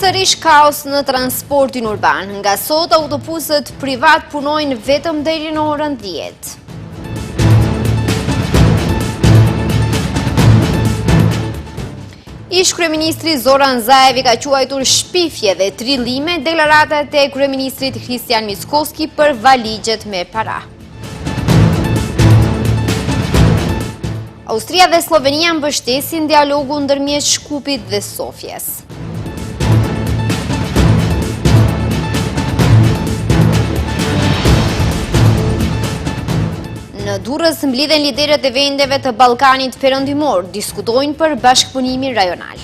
Sërish kaos në transportin urban, nga sot autobusët privat punojnë vetëm deri në orën 10. Ish kryeministri Zoran Zaev ka quajtur shpifje dhe trillime deklaratat e kryeministrit Kristian Mickoski për valigjet me para. Austria dhe Slovenia mbështesin dialogu ndërmjet Shkupit dhe Sofjes. Në Durrës mblidhen liderët e vendeve të Ballkanit Perëndimor, diskutojnë për bashkëpunimin rajonal.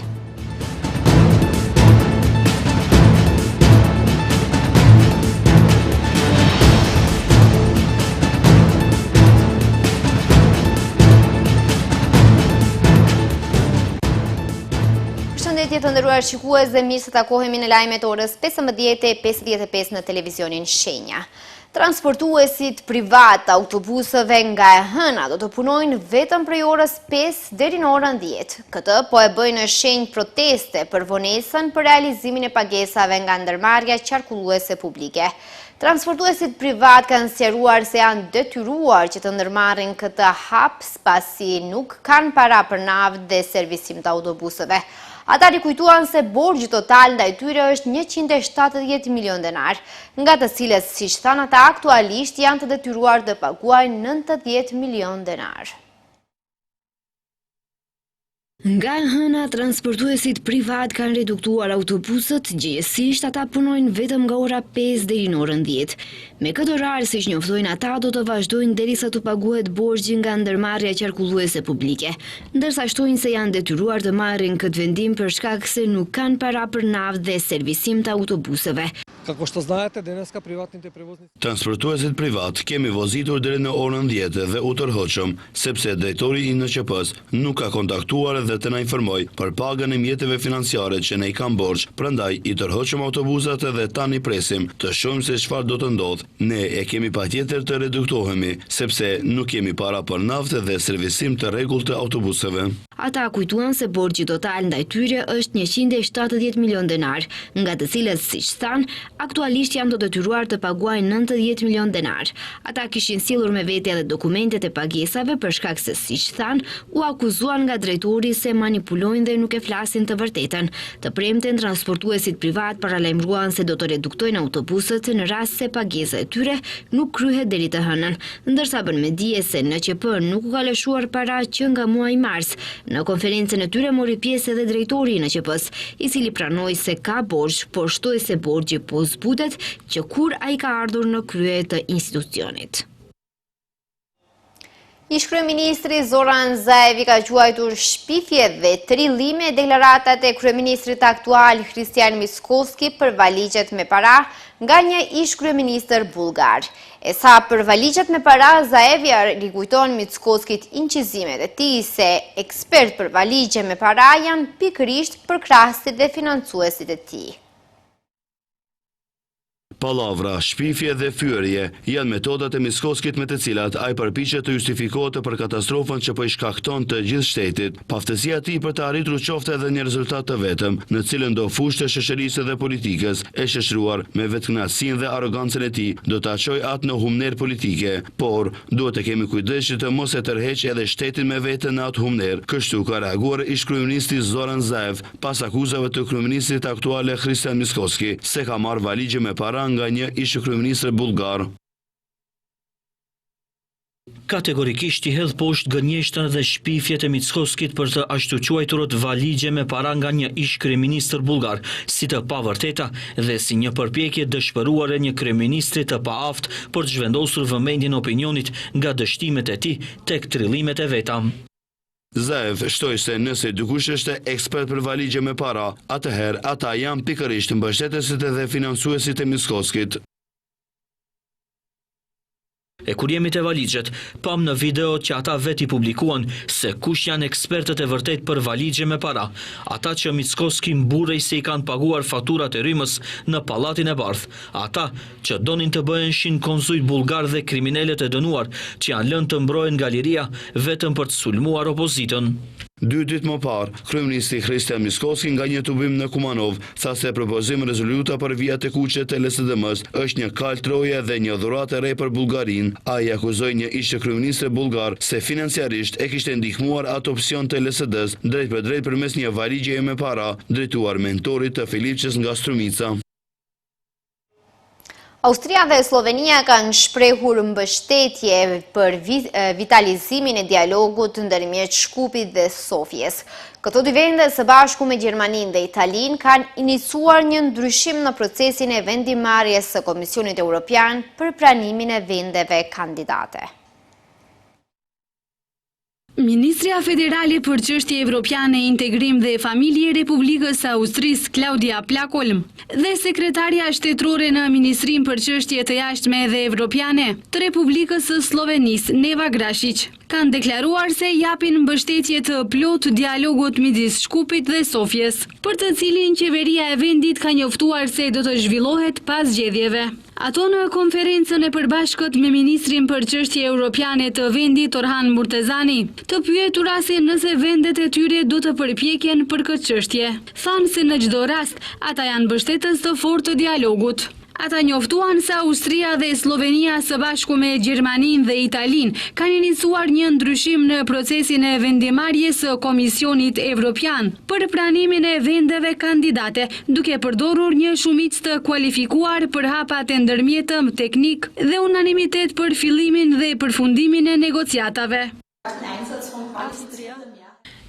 Përshëndetje të nderuar shikues dhe mirë se takohemi në lajmet orës 15:55 në televizionin Shenja. Transportuesit privat autobusëve nga e hëna do të punojnë vetëm prej orës 5 deri në orën 10. Këtë po e bëjnë në shenjë proteste për vonesën për realizimin e pagesave nga ndërmarrja qarkulluese publike. Transportuesit privat kanë sqaruar se janë detyruar që të ndërmarrin këtë hap pasi nuk kanë para për navë dhe servisim të autobusëve. Ata rikujtuan se borxhi total ndaj tyre është 170 milion denar, nga të cilës, siç thanë ata, aktualisht janë të detyruar të paguajnë 90 milion denar. Nga e hëna, transportuesit privat kanë reduktuar autobusët, gjëjesisht ata punojnë vetëm nga ora 5 deri në orën 10. Me këtë orar, siç njoftojnë ata, do të vazhdojnë derisa të paguhet borxhi nga ndërmarrja qarkulluese publike, ndërsa shtojnë se janë detyruar të marrin këtë vendim për shkak se nuk kanë para për navë dhe servisim të autobusëve. Transportuesit privat kemi vozitur deri në orën 10 dhe u tërhoqëm, sepse drejtori i NQP-s nuk ka kontaktuar dhe të na informoj për pagën e mjeteve financiare që ne i kam borxh, prandaj i tërhoqëm autobusat dhe tani presim të shohim se çfarë do të ndodh. Ne e kemi patjetër të reduktohemi, sepse nuk kemi para për naftë dhe servisim të rregullt të autobuseve. Ata kujtuan se borxhi total ndaj tyre është 170 milion denar, nga të cilët, siç thanë, aktualisht janë të detyruar të paguajnë 90 milion denar. Ata kishin sjellur me vete edhe dokumentet e pagesave për shkak se, siç thanë, u akuzuan nga drejtori se manipulojnë dhe nuk e flasin të vërtetën. Të premten, transportuesit privat paralajmëruan se do të reduktojnë autobusët në rast se pagesa e tyre nuk kryhet deri të hënën, ndërsa bën me dije se NQP nuk u ka lëshuar para që nga muaji mars. Në konferencën e tyre mori pjesë edhe drejtori i NQP-s, i cili pranoi se ka borxh, por shtoi se borxhi po zbutet që kur ai ka ardhur në krye të institucionit. Ish kryeministri Zoran Zaev ka quajtur shpifje dhe trillime deklaratat e kryeministrit aktual Kristian Mickoski për valigjet me para nga një ish kryeministër bullgar. E sa për valigjet me para, Zaev rikujton Mickoskit incizimet e tij se ekspert për valigje me para janë pikërisht përkrahësit dhe financuesit e tij. Palavra, shpifje dhe fyerje janë metodat e Mickoskit me të cilat ai përpiqet të justifikohet për katastrofën që po i shkakton të gjithë shtetit. Paftësia e tij për të arritur qoftë edhe një rezultat të vetëm, në cilën do fushë të shoqërisë dhe politikës, e shoqëruar me vetkënaqësinë dhe arrogancën e tij, do ta çojë atë në humner politike, por duhet të kemi kujdes që të mos e tërheqë edhe shtetin me veten në atë humner. Kështu ka reaguar ish kryeministri Zoran Zaev pas akuzave të kryeministrit aktuale Kristian Mickoski se ka marrë valigje me para nga një ish kryeministër bullgar. Kategorikisht i hedh poshtë gënjeshtën dhe shpifjet e Mickoskit për të ashtu quajturët valigje me para nga një ish kryeministër bullgar, si të pavërteta dhe si një përpjekje dëshpëruare një kryeministri të paaft për të zhvendosur vëmendjen e opinionit nga dështimet e tij tek trillimet e veta. Zaev shtoi se nëse dikush është ekspert për valigje me para, atëherë ata janë pikërisht mbështetësit dhe financuesit e Mickoskit. E kur jemi te valigjet, pam në video që ata veti publikuan se kush janë ekspertët e vërtet për valigje me para, ata që Mickoski mburrej se i kanë paguar faturat e rrymës në Pallatin e Bardhë, ata që donin të bëheshin konzujt bullgar dhe kriminalet e dënuar që janë lënë të mbrohen nga liria vetëm për të sulmuar opozitën. 2 ditë më parë, kryeministri Hristijan Mickoski nga një tubim në Kumanov tha se propozimi rezoluta për vijat e kuqe të LSDM-s është një kal troje dhe një dhuratë e re për Bullgarinë. Ai akuzoi një ish kryeministër bullgar se financiarisht e kishte ndihmuar atë opsion të LSD-s drejt për drejt përmes një varigjeje me para drejtuar mentorit të Filipçës nga Strumica. Austria dhe Slovenia kanë shprehur mbështetje për vitalizimin e dialogut ndërmjet Shkupit dhe Sofjes. Këto dy vende së bashku me Gjermaninë dhe Italinë kanë iniciuar një ndryshim në procesin e vendimarrjes së Komisionit Evropian për pranimin e vendeve kandidate. Ministria Federale për Çështje Evropiane, Integrim dhe Familje e Republikës së Austrisë, Claudia Plakolm, dhe sekretarja shtetërore në Ministrinë për Çështje të Jashtme dhe Evropiane të Republikës së Slovenisë, Neva Grashić, kanë deklaruar se japin mbështetje të plot dialogut midis Shkupit dhe Sofjes, për të cilin qeveria e vendit ka njoftuar se do të zhvillohet pas zgjedhjeve. Ato në konferencën e përbashkët me Ministrin për Çështje Evropiane të vendit Orhan Murtezani, të pyetura se nëse vendet e tyre do të përpjekjen për këtë çështje. Thanë se në çdo rast ata janë mbështetës të fortë të dialogut. Ata njoftuan se Austria dhe Slovenia së bashku me Gjermaninë dhe Italinë kanë iniciuar një ndryshim në procesin e vendimarrjes së Komisionit Evropian për pranimin e vendeve kandidate, duke përdorur një shumicë të kualifikuar për hapat e ndërmjetëm teknik dhe unanimitet për fillimin dhe përfundimin e negociatave.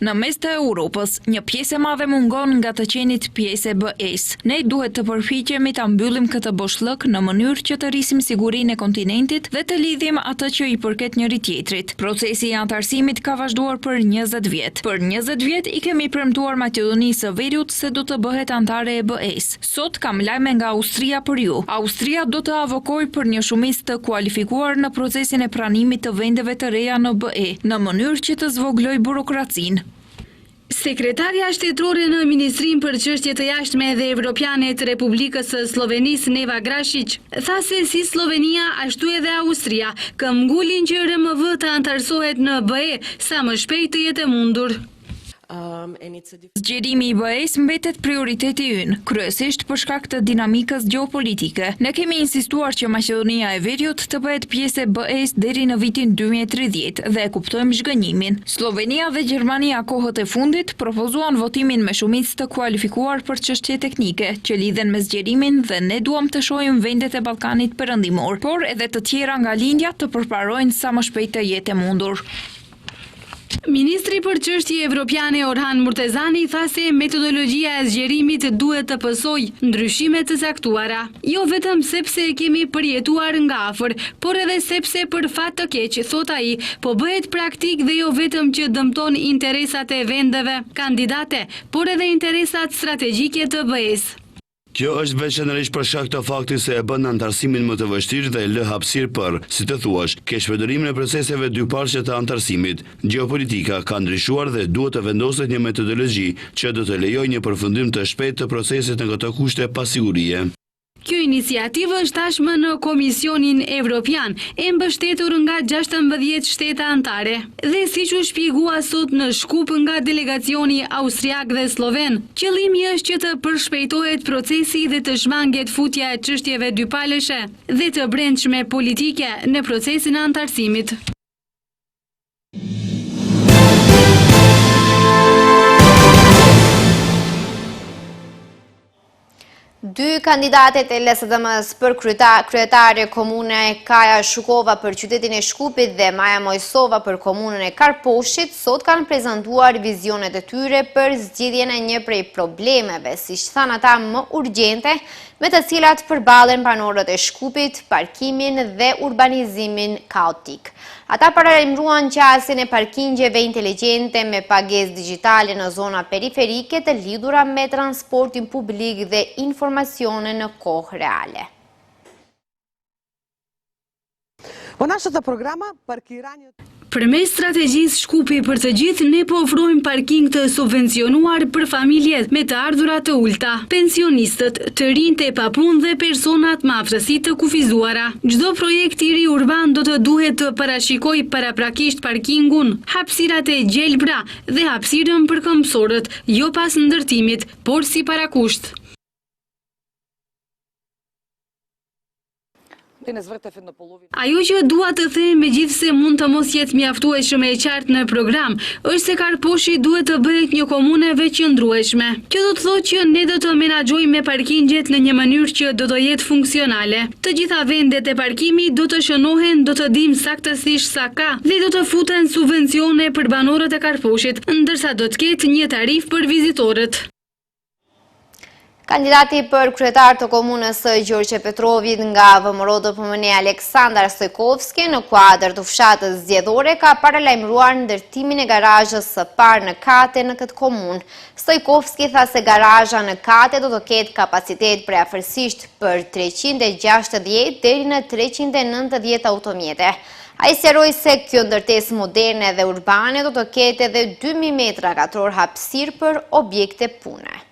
Në mes të Europës, një pjesë e madhe mungon nga të qenit pjesë e BE-s. Ne duhet të përpiqemi ta mbyllim këtë boshllëk në mënyrë që të rrisim sigurinë e kontinentit dhe të lidhim atë që i përket njëri tjetrit. Procesi i antarësimit ka vazhduar për 20 vjet. Për 20 vjet i kemi premtuar Maqedonisë së Veriut se do të bëhet anëtare e BE-s. Sot kam lajme nga Austria për ju. Austria do të avokojë për një shumicë të kualifikuar në procesin e pranimit të vendeve të reja në BE, në mënyrë që të zvogëlojë burokracinë. Sekretarja shtetërore në Ministrinë për Çështje të Jashtme dhe Evropiane të Republikës së Slovenisë, Neva Grashić, tha se si Slovenia ashtu edhe Austria këmbgulin që RMV të antarësohet në BE sa më shpejt të jetë mundur. Zgjerimi i BE-s mbetet prioriteti ynë, kryesisht për shkak të dinamikës gjeopolitike. Ne kemi insistuar që Maqedonia e Veriut të bëhet pjesë e BE-s deri në vitin 2030 dhe e kuptojmë zhgënjimin. Slovenia dhe Gjermania kohët e fundit propozuan votimin me shumicë të kualifikuar për çështje teknike që lidhen me zgjerimin dhe ne duam të shohim vendet e Ballkanit Perëndimor, por edhe të tjera nga lindja të përparojnë sa më shpejt të jetë e mundur. Ministri për Çështje Evropiane Orhan Murtezani tha se metodologjia e zgjerimit duhet të pësojë ndryshime të caktuara, jo vetëm sepse e kemi përjetuar nga afër, por edhe sepse për fat të keq, thot ai, po bëhet praktik dhe jo vetëm që dëmton interesat e vendeve kandidate, por edhe interesat strategjike të BE-s. Kjo është veçanërisht për shkak të faktit se e bën antarësimin më të vështirë dhe lë hapësirë për, si të thuash, keqpërdorimin e proceseve dyparqe të antarësimit. Gjeopolitika ka ndryshuar dhe duhet të vendoset një metodologji që do të lejojë një përfundim të shpejtë të procesit në këto kushte pasigurie. Kjo iniciativë është tashmë në Komisionin Evropian, e mbështetur nga 16 shtete anëtare. Dhe siç u shpjegua sot në Shkup nga delegacioni austriak dhe sloven, qëllimi është që të përshpejtohet procesi dhe të shmanget futja e çështjeve dypalëshe dhe të brendshme politike në procesin e antarësimit. Dy kandidatet e LSDM-s për kryetare komune Kaja Shukova për qytetin e Shkupit dhe Maja Mojsova për komunën e Karposhit sot kanë prezantuar vizionet e tyre për zgjidhjen e një prej problemeve, siç thanë ata më urgjente, me të cilat përballen banorët e Shkupit, parkimin dhe urbanizimin kaotik. Ata paralajmëruan qasjen e parkingjeve inteligjente me pagesë digjitale në zona periferike të lidhura me transportin publik dhe informacione në kohë reale. Përmes strategjisë Shkupi për të gjithë, ne po ofrojmë parking të subvencionuar për familjet me të ardhurat të ulta, pensionistët, të rinjtë e papunë dhe personat me aftësi të kufizuara. Çdo projekt i ri urban do të duhet të parashikojë paraprakisht parkingun, hapësirat e gjelbra dhe hapësirën për këmbësorët, jo pas ndërtimit, por si parakusht. Ajo që dua të them, megjithse mund të mos jetë mjaftueshme e qartë në program, është se Karposhi duhet të bëhet një komune veçëndrueshme. Kjo do të thotë që ne do të menaxhojmë me parkingjet në një mënyrë që do të jetë funksionale. Të gjitha vendet e parkimit do të shënohen, do të dim saktësisht sa ka dhe do të futen subvencione për banorët e Karposhit, ndërsa do të ketë një tarif për vizitorët. Kandidati për kryetar të komunës së Gjorgje Petrovit nga VMRO DPMN Aleksandar Stojkovski në kuadër të fshatës zgjedhore ka paralajmëruar ndërtimin e garazhës së parë në Kate në këtë komunë. Stojkovski tha se garazha në Kate do të ketë kapacitet preafërsisht për 360 deri në 390 automjete. Ai sqaroi se kjo ndërtesë moderne dhe urbane do të ketë edhe 2000 metra katror hapësirë për objekte pune.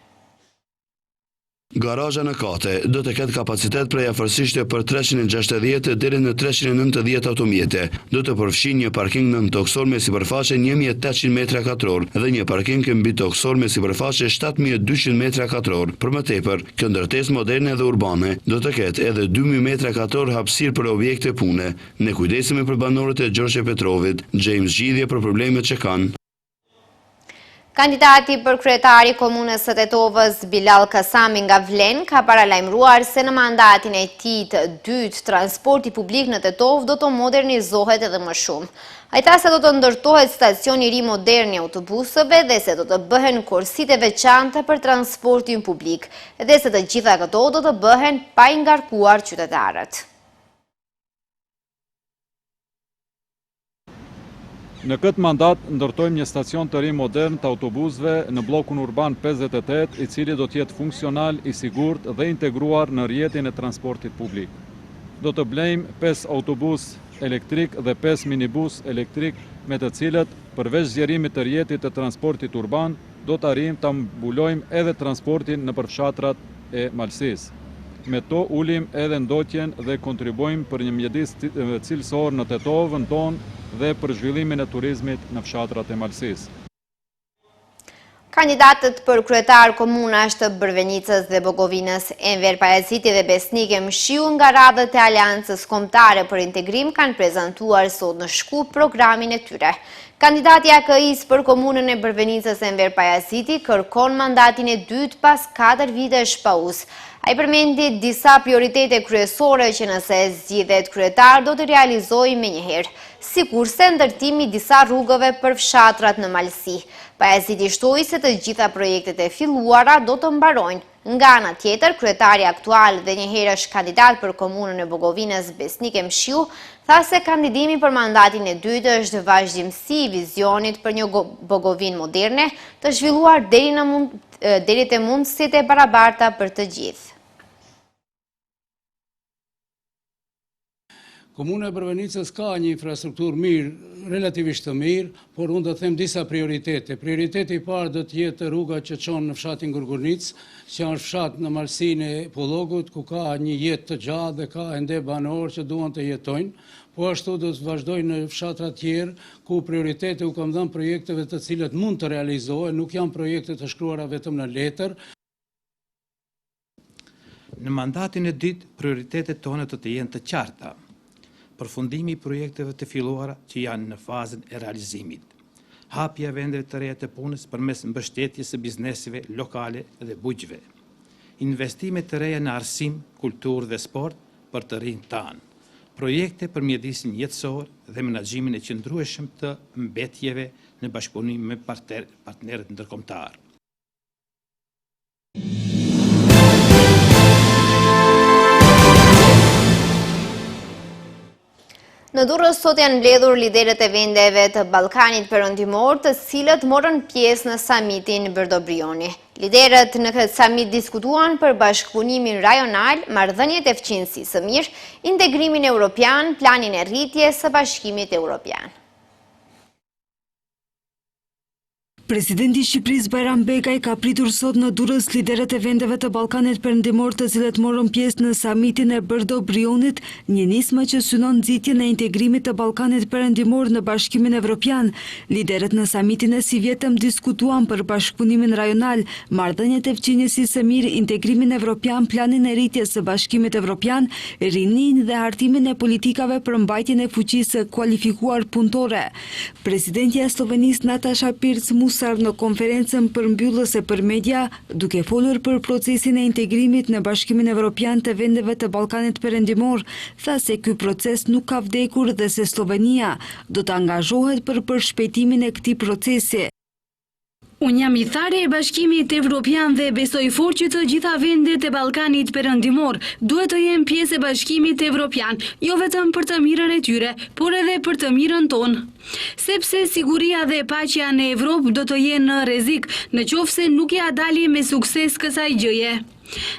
Garazha në Kate do të ketë kapacitet preafërsisht për 360 deri në 390 automjete. Do të përfshin një parking nën toksor me sipërfaqe 1800 metra katror dhe një parking mbi toksor me sipërfaqe 7200 metra katror. Për më tepër, kjo ndërtesë moderne dhe urbane do të ketë edhe 2000 metra katror hapësirë për objekte pune. Ne kujdesemi për banorët e Gjorgje Petrovit, gjejmë zgjidhje për problemet që kanë. Kandidati për kryetari komunës së Tetovës Bilal Kasami nga Vlen ka paralajmëruar se në mandatin e tij të dytë transporti publik në Tetovë do të modernizohet edhe më shumë. Ai tha se do të ndërtohet stacion i ri modern i autobusëve dhe se do të bëhen korsitë e veçanta për transportin publik dhe se të gjitha këto do të bëhen pa i ngarkuar qytetarët. Në këtë mandat ndërtojmë një stacion të ri modern të autobusëve në blokun urban 58, i cili do të jetë funksional, i sigurt dhe integruar në rrjetin e transportit publik. Do të blejmë 5 autobus elektrik dhe 5 minibus elektrik, me të cilët përveç zgjerimit të rrjetit të transportit urban, do të arrijmë ta mbulojmë edhe transportin në përfshatrat e Malësisë. Me to ulim edhe ndotjen dhe kontribuojmë për një mjedis cilësor në Tetovën tonë dhe për zhvillimin e turizmit në fshatrat e Malësisë. Kandidatët për kryetar komunash të Bërvenicës dhe Bogovinës, Enver Pajaziti dhe Besnik Emshiu nga radhët e Aleancës Kombëtare për Integrim kanë prezantuar sot në Shkup programin e tyre. Kandidati AKI-s për komunën e Bërvenicës Enver Pajaziti kërkon mandatin e dytë pas 4 vitesh pauz. Ai përmendi disa prioritete kryesore që nëse zgjidhet kryetar do të realizojë menjëherë, sikurse ndërtimi i disa rrugëve për fshatrat në Malësi. Pajaziti shtoi se të gjitha projektet e filluara do të mbarojnë. Nga ana tjetër, kryetari aktual dhe njëherësh kandidat për komunën e Bogovinës Besnik Emshiu tha se kandidimi për mandatin e dytë është vazhdimsi i vizionit për një Bogovinë moderne, të zhvilluar deri te mundësitë e barabarta për të gjithë. Komuna e Bërvenicës ka një infrastrukturë mirë, relativisht të mirë, por unë do të them disa prioritete. Prioriteti i parë do të jetë rruga që çon në fshatin Gurgurnic, që është fshat në malsinë e Pollogut, ku ka një jetë të gjatë dhe ka ende banorë që duan të jetojnë. Po ashtu do të vazhdojnë në fshatra tjerë, ku prioritete u kam dhënë projekteve të cilët mund të realizohen, nuk janë projekte të shkruara vetëm në letër. Në mandatin e dytë, prioritetet tona do të jenë të qarta. Përfundimi i projekteve të filluara që janë në fazën e realizimit. Hapja vendeve të reja të punës përmes mbështetjes së biznesive lokale dhe bujqve. Investime të reja në arsim, kulturë dhe sport për të rinjtë tanë. Projekte për mjedisin jetësor dhe menaxhimin e qëndrueshëm të mbetjeve në bashkëpunim me partnerët ndërkombëtar. Në Durrës sot janë mbledhur liderët e vendeve të Ballkanit Perëndimor, të cilët morën pjesë në samitin Berdobrioni. Liderët në këtë samit diskutuan për bashkëpunimin rajonal, marrëdhëniet e fqinjësisë së mirë, integrimin evropian, planin e rritjes së Bashkimit Evropian. Presidenti i Shqipërisë Bajram Bekaj ka pritur sot në Durrës liderët e vendeve të Ballkanit Perëndimor të cilët morën pjesë në samitin e Brdo Brionit, një nismë që synon nxitjen e integrimit të Ballkanit Perëndimor në Bashkimin Evropian. Liderët në samitin e si vjetëm diskutuan për bashkëpunimin rajonal, marrëdhëniet e fqinjësisë së mirë, integrimin evropian, planin e rritjes së Bashkimit Evropian, rinin dhe hartimin e politikave për mbajtjen e fuqisë kualifikuar punëtore. Presidentja e Slovenisë Nataša Pirc në konferencën përmbyllëse për media, duke folur për procesin e integrimit në Bashkimin Evropian të vendeve të Ballkanit Perëndimor, tha se ky proces nuk ka vdekur dhe se Slovenia do të angazhohet për përshpejtimin e këtij procesi. Unë jam i thare e Bashkimit Evropian dhe besoj fort që të gjitha vendet e Ballkanit Perëndimor duhet të jenë pjesë e Bashkimit Evropian, jo vetëm për të mirën e tyre, por edhe për të mirën tonë. Sepse siguria dhe paqja në Evropë do të jenë në rrezik nëse nuk ja dali me sukses kësaj gjëje.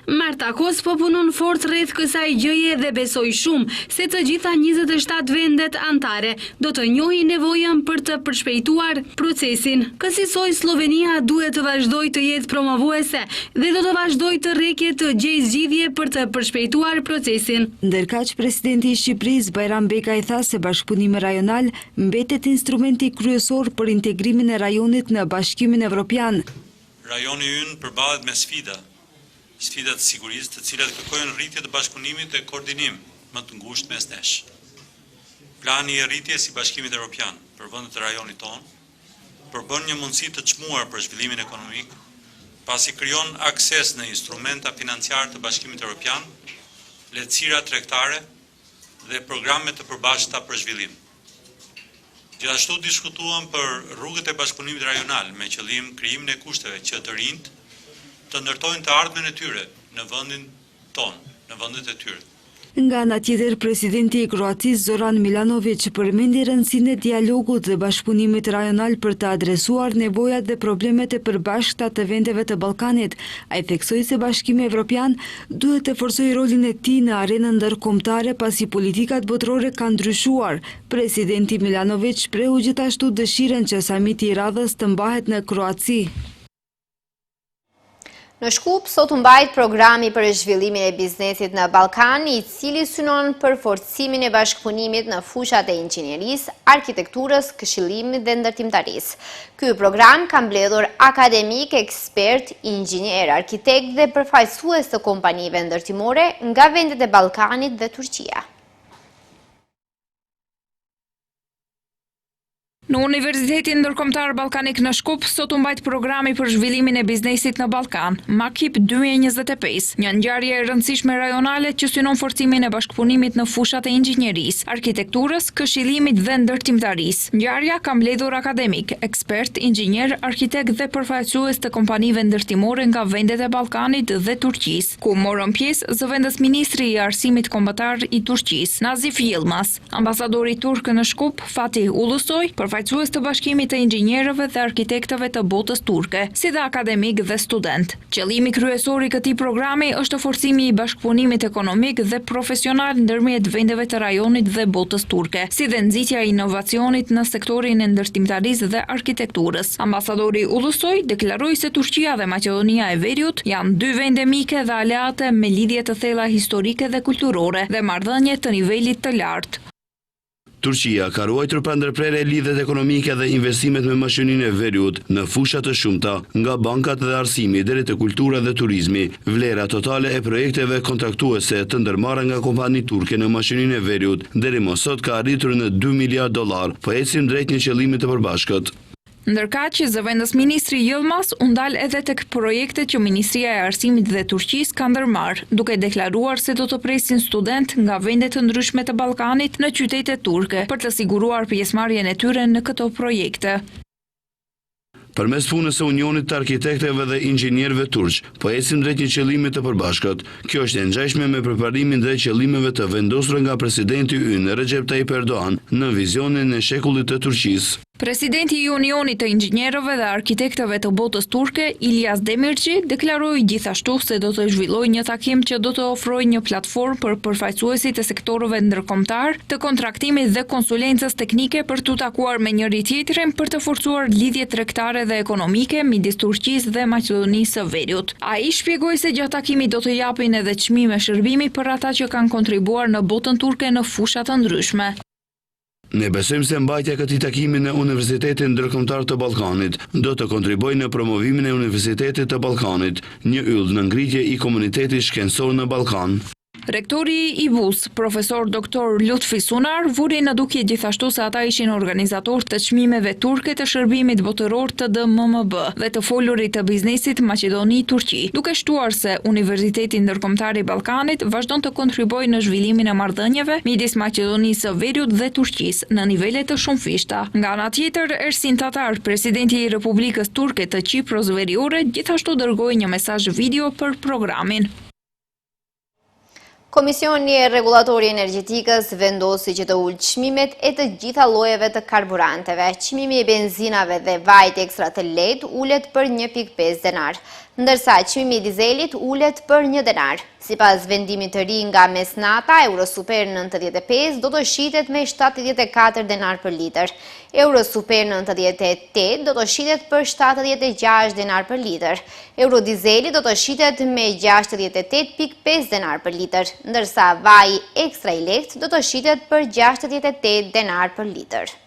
Marta Kos po punon fort rreth kësaj gjëje dhe besoj shumë se të gjitha 27 vendet anëtare do të njohin nevojën për të përshpejtuar procesin. Kësaj Slovenia duhet të vazhdojë të jetë promovuese dhe do të vazhdojë të rrekje të gjejë zgjidhje për të përshpejtuar procesin. Ndërkaq presidenti i Shqipërisë Bajram Bekaj tha se bashkëpunimi rajonal mbetet instrumenti kryesor për integrimin e rajonit në Bashkimin Evropian. Rajoni ynë përballet me sfidat të sigurisë, të cilat kërkojnë rritje të bashkëpunimit dhe koordinim më të ngushtë mes nesh. Plani i rritjes i Bashkimit Evropian për vendet e rajonit tonë përbën një mundësi të çmuar për zhvillimin ekonomik, pasi krijon akses në instrumenta financiare të Bashkimit Evropian, lehtësira tregtare dhe programe të përbashkëta për zhvillim. Gjithashtu diskutuam për rrugët e bashkëpunimit rajonal me qëllim krijimin e kushteve që të rinjt të ndërtojnë të ardhmen e tyre në vendin tonë, në vendet e tyre. Nga ana tjetër, presidenti i Kroacisë Zoran Milanović përmendi rëndësinë e dialogut dhe bashkëpunimit rajonal për të adresuar nevojat dhe problemet e përbashkëta të vendeve të Ballkanit. Ai theksoi se Bashkimi Evropian duhet të forcojë rolin e tij në arenën ndërkombëtare pasi politikat botërore kanë ndryshuar. Presidenti Milanović shprehu gjithashtu dëshirën që samiti i radhës të mbahet në Kroaci. Në Shkup, sot mbajt programi për zhvillimin e biznesit në Ballkan, i cili synon për forcimin e bashkëpunimit në fushat e inxhinierisë, arkitekturës, këshillimit dhe ndërtimtarisë. Ky program ka mbledhur akademik, ekspert, inxhinier, arkitekt dhe përfaqësues të kompanive ndërtimore nga vendet e Ballkanit dhe Turqia. Në Universitetin Ndërkombëtar Ballkanik në Shkup, sot u mbajt programi për zhvillimin e biznesit në Ballkan, Makip 2025, një ngjarje e rëndësishme rajonale që synon forcimin e bashkëpunimit në fushat e inxhinierisë, arkitekturës, këshillimit dhe ndërtimtarisë. Ngjarja ka mbledhur akademik, ekspert, inxhinier, arkitekt dhe përfaqësues të kompanive ndërtimore nga vendet e Ballkanit dhe Turqisë, ku morën pjesë zëvendës ministri i arsimit kombëtar i Turqisë, Nazif Yilmaz, ambasadori turk në Shkup, Fatih Ulusoy, përfaqësues të Bashkimit të Inxhinierëve dhe Arkitektëve të botës turke, si dhe akademik dhe student. Qëllimi kryesor i këtij programi është forcimi i bashkëpunimit ekonomik dhe profesional ndërmjet vendeve të rajonit dhe botës turke, si dhe nxitja e inovacionit në sektorin e ndërtimtarisë dhe arkitekturës. Ambasadori Ulusoy deklaroi se Turqia dhe Maqedonia e Veriut janë dy vende mike dhe aleate me lidhje të thella historike dhe kulturore dhe marrëdhënie të nivelit të lartë. Turqia ka ruajtur pa ndërprerje lidhjet ekonomike dhe investimet me maqedoninë e Veriut në fusha të shumta, nga bankat dhe arsimi deri te kultura dhe turizmi. Vlera totale e projekteve kontraktuese të ndërmarra nga kompani turke në maqedoninë e Veriut deri më sot ka arritur në $2 miliard, po ecim drejt një qëllimi të përbashkët. Ndërkaq, zëvendës ministri Yilmaz u ndal edhe tek projektet që Ministria e Arsimit dhe Turqisë ka ndërmarrë, duke deklaruar se do të presin student nga vende të ndryshme të Ballkanit në qytetet turke për të siguruar pjesëmarrjen e tyre në këto projekte. Përmes punës së Unionit të Arkitektëve dhe Inxhinierëve turq, po ecim drejt një qëllimi të përbashkët. Kjo është e ngjashme me përparimin drejt qëllimeve të vendosura nga presidenti ynë Recep Tayyip Erdogan në vizionin e shekullit të Turqisë. Presidenti i Unionit të Inxhinierëve dhe Arkitektëve të Botës Turke, Ilyas Demirci, deklaroi gjithashtu se do të zhvillojë një takim që do të ofrojë një platformë për përfaqësuesit e sektorëve ndërkombëtar të kontraktimit dhe konsulencës teknike për t'u takuar me njëri tjetrin për të forcuar lidhjet tregtare dhe ekonomike midis Turqisë dhe Maqedonisë së Veriut. Ai shpjegoi se gjatë takimit do të japin edhe çmime shërbimi për ata që kanë kontribuar në botën turke në fusha të ndryshme. Ne besojmë se mbajtja e këtij takimi në Universitetin Ndërkombëtar të Ballkanit do të kontribuojë në promovimin e Universitetit të Ballkanit, një yll në ngritje i komunitetit shkencor në Ballkan. Rektori i BUS, profesor Dr. Lutfi Sunar, vuri në dukje gjithashtu se ata ishin organizator të çmimeve turke të shërbimit botëror të DMMB dhe të folurit të biznesit Maqedoni-Turqi, duke shtuar se Universiteti Ndërkombëtar i Ballkanit vazhdon të kontribuojë në zhvillimin e marrëdhënieve midis Maqedonisë së Veriut dhe Turqisë në nivele të shumëfishta. Nga ana tjetër, Ersin Tatar, presidenti i Republikës Turke të Qipros Veriore, gjithashtu dërgoi një mesazh video për programin. Komisioni Rregullatori Energjetikës vendosi që të ulë çmimet e të gjitha llojeve të karburanteve. Çmimi i benzinave dhe vajit ekstra të lehtë ulet për 1.5 denar, ndërsa çmimi i dizelit ulet për 1 denar. Sipas vendimit të ri nga mesnata, Eurosuper 95 do të shitet me 74 denar për litër. Eurosuper 98 do të shitet për 76 denar për litër. Eurodizeli do të shitet me 68.5 denar për litër, ndërsa vaji ekstra i lehtë do të shitet për 68 denar për litër.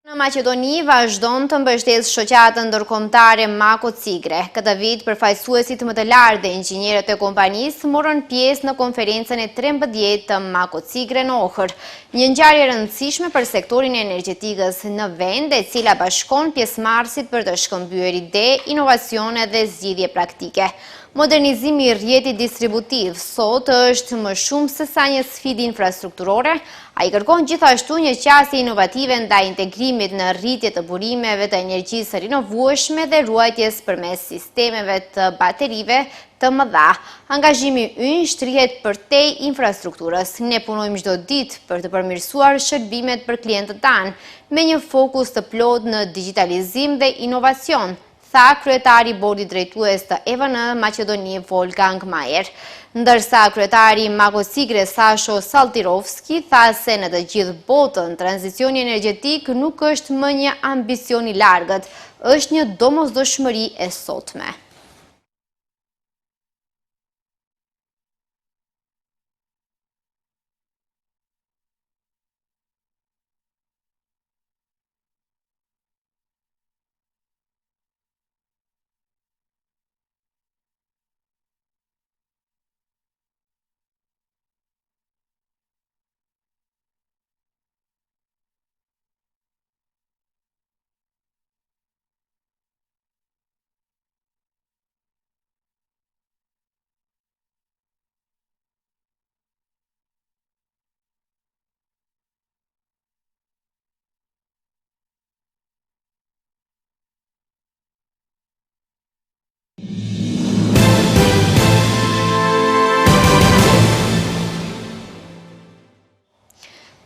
Në Maqedoni vazhdon të mbështesë shoqatën ndërkombëtare Mako Cigre. Këtë vit përfaqësuesit më të lartë dhe inxhinierët e kompanisë morën pjesë në konferencën e 13 të Mako Cigre në Ohër, një ngjarje e rëndësishme për sektorin e energjetikës në vend, e cila bashkon pjesëmarrësit për të shkëmbyer ide, inovacione dhe zgjidhje praktike. Modernizimi i rrjetit distributiv sot është më shumë se sa një sfidë infrastrukturore, ai kërkon gjithashtu një qasje inovative ndaj integrimit në rritje të burimeve të energjisë rinovueshme dhe ruajtjes përmes sistemeve të baterive të mëdha. Angazhimi ynë shtrihet përtej infrastrukturës. Ne punojmë çdo ditë për të përmirësuar shërbimet për klientët tanë, me një fokus të plotë në digitalizim dhe inovacion, tha kryetari i bordit drejtues të EVN Maqedoni Wolfgang Mayer. Ndërsa kryetari Mako Cigre Sasho Saltirovski tha se në të gjithë botën tranzicioni energjetik nuk është më një ambicion i largët, është një domosdoshmëri e sotme.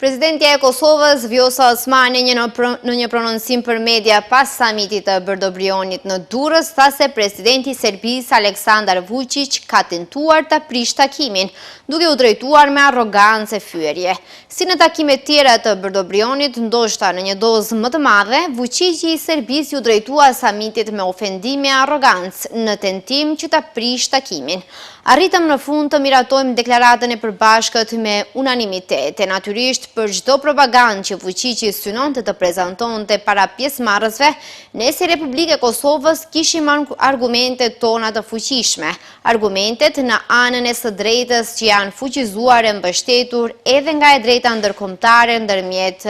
Presidentja e Kosovës, Vjosa Osmani, në një prononcim për media pas samitit të Brdo-Brionit në Durrës, tha se presidenti i Serbisë Aleksandar Vučić ka tentuar ta prish takimin, duke u drejtuar me arrogancë e fyerje. Si në takimet tjera të Brdo-Brionit, ndoshta në një dozë më të madhe, Vučići i Serbisë u drejtua samitit me ofendime e arrogancë në tentim që ta prish takimin. Arritëm në fund të miratojmë deklaratën e përbashkët me unanimitet, e natyrisht për çdo propagandë që Vučići synon të prezantonte para pjesëmarrësve, ne si Republikë e Kosovës kishim argumentet tona të fuqishme, argumentet në anën e së drejtës që janë fuqizuar e mbështetur edhe nga e drejta ndërkombëtare ndërmjet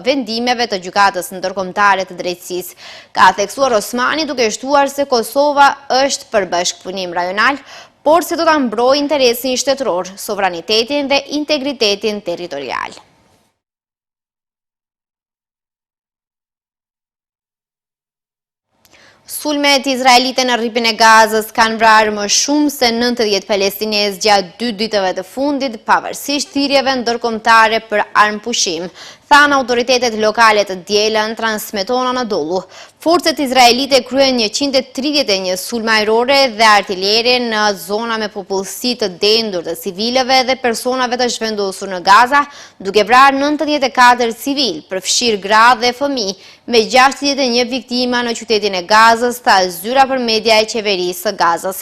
vendimeve të gjykatës ndërkombëtare të drejtësisë. Ka theksuar Osmani duke shtuar se Kosova është për bashkëpunim rajonal, por se do ta mbrojë interesin shtetëror, sovranitetin dhe integritetin territorial. Sulmet izraelite në rripin e Gazës kanë vrarë më shumë se 90 palestinez gjatë 2 ditëve të fundit, pavarësisht thirrjeve ndërkombëtare për armëpushim, thanë autoritetet lokale të dielën, transmeton Anadolu. Forcet izraelite kryen 131 sulme ajrore dhe artillere në zona me popullsi të dendur të civilëve dhe personave të zhvendosur në Gaza, duke vrarë 94 civil, përfshirë gra dhe fëmijë, me 61 viktima në qytetin e Gazës, tha zyra për media e qeverisë së Gazës.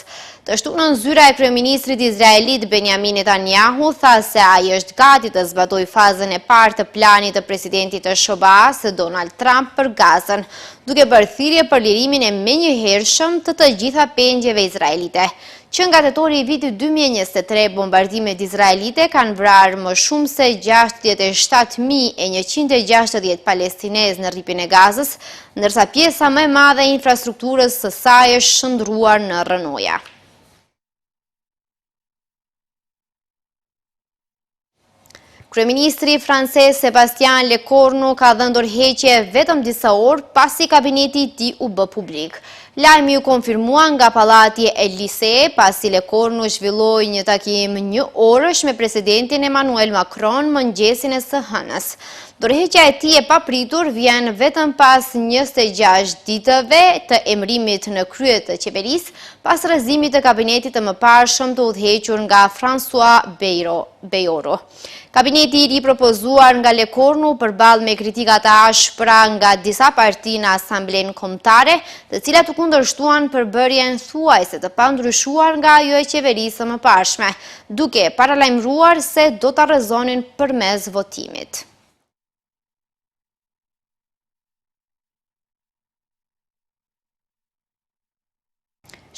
Të shtunën zyra e kryeministrit izraelit Benjamin Netanyahu tha se ai është gati të zbatojë fazën e parë të planit të presidentit të SHOBA së Donald Trump për Gazën, duke bërë thirrje për lirimin e menjëhershëm të gjitha pengjeve izraelite. Që nga tetori i vitit 2023, bombardimet izraelite kanë vrarë më shumë se 67.160 palestinez në rripin e Gazës, ndërsa pjesa më e madhe e infrastrukturës së saj është shndruar në rënoja. Kryeministri francez Sébastien Lecornu ka dhënë dorëheqje vetëm disa orë pasi kabineti i tij u bë publik. Lajmi u konfirmua nga Pallati Élysée pasi Lecornu zhvilloi një takim 1 orësh me presidentin Emmanuel Macron mëngjesin e së hënës. Dorëheqja e tij e papritur vjen vetëm pas 26 ditëve të emërimit në krye të qeverisë, pas rrëzimit të kabinetit të mëparshëm të udhëhequr nga François Bayrou. Kabineti i ri propozuar nga Lecornu përballë me kritika të ashpra nga disa parti në Asamblenë Kombëtare, të cilat u kundërshtuan përbërjen thuajse të pandryshuar nga ajo e qeverisë së mëparshme, duke paralajmëruar se do ta rrëzonin përmes votimit.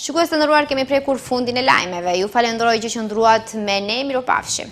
Shikues të nderuar, kemi prekur fundin e lajmeve. Ju falenderoj që qëndruat me ne, mirupafshim.